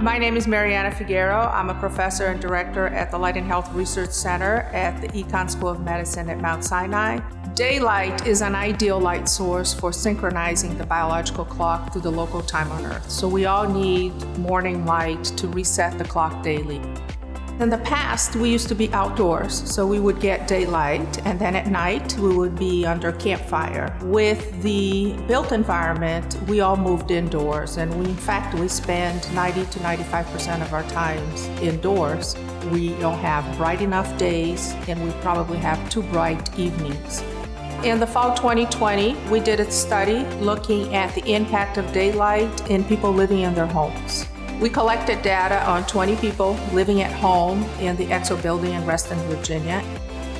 My name is Mariana Figueroa. I'm a professor and director at the Light and Health Research Center at the Icahn School of Medicine at Mount Sinai. Daylight is an ideal light source for synchronizing the biological clock through the local time on Earth. So we all need morning light to reset the clock daily. In the past, we used to be outdoors, so we would get daylight, and then at night, we would be under campfire. With the built environment, we all moved indoors, and in fact, we spend 90 to 95% of our times indoors. We don't have bright enough days, and we probably have too bright evenings. In the fall 2020, we did a study looking at the impact of daylight in people living in their homes. We collected data on 20 people living at home in the Exo building in Reston, Virginia.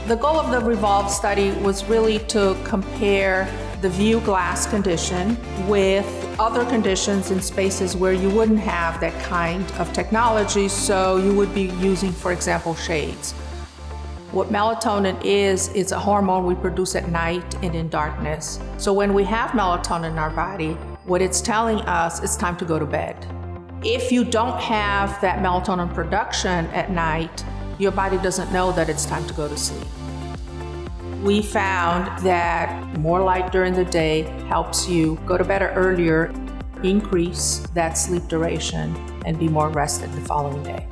The goal of the REVOLV study was really to compare the view glass condition with other conditions in spaces where you wouldn't have that kind of technology, so you would be using, for example, shades. What melatonin is, it's a hormone we produce at night and in darkness. So when we have melatonin in our body, what it's telling us, it's time to go to bed. If you don't have that melatonin production at night, your body doesn't know that it's time to go to sleep. We found that more light during the day helps you go to bed earlier, increase that sleep duration, and be more rested the following day.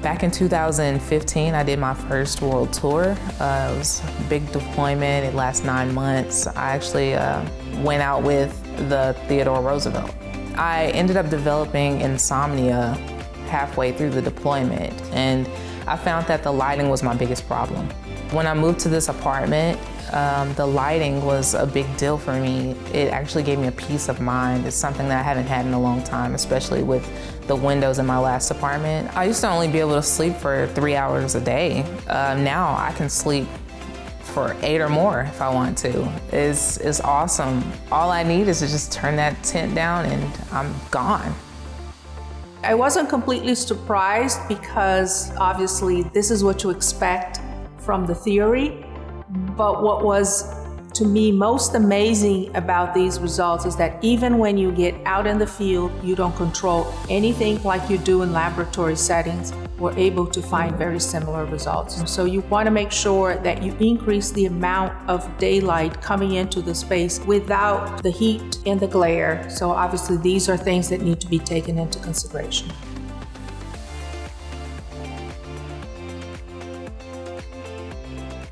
Back in 2015, I did my first world tour. It was a big deployment. It lasted 9 months. I actually went out with the Theodore Roosevelt. I ended up developing insomnia halfway through the deployment, and I found that the lighting was my biggest problem. When I moved to this apartment, the lighting was a big deal for me. It actually gave me a peace of mind. It's something that I haven't had in a long time, especially with the windows in my last apartment. I used to only be able to sleep for 3 hours a day. Now I can sleep for 8 or more if I want to. It's awesome. All I need is to just turn that tent down and I'm gone. I wasn't completely surprised because obviously this is what you expect from the theory, but what was to me most amazing about these results is that even when you get out in the field, you don't control anything like you do in laboratory settings. We're able to find very similar results. And so you want to make sure that you increase the amount of daylight coming into the space without the heat and the glare. So obviously these are things that need to be taken into consideration.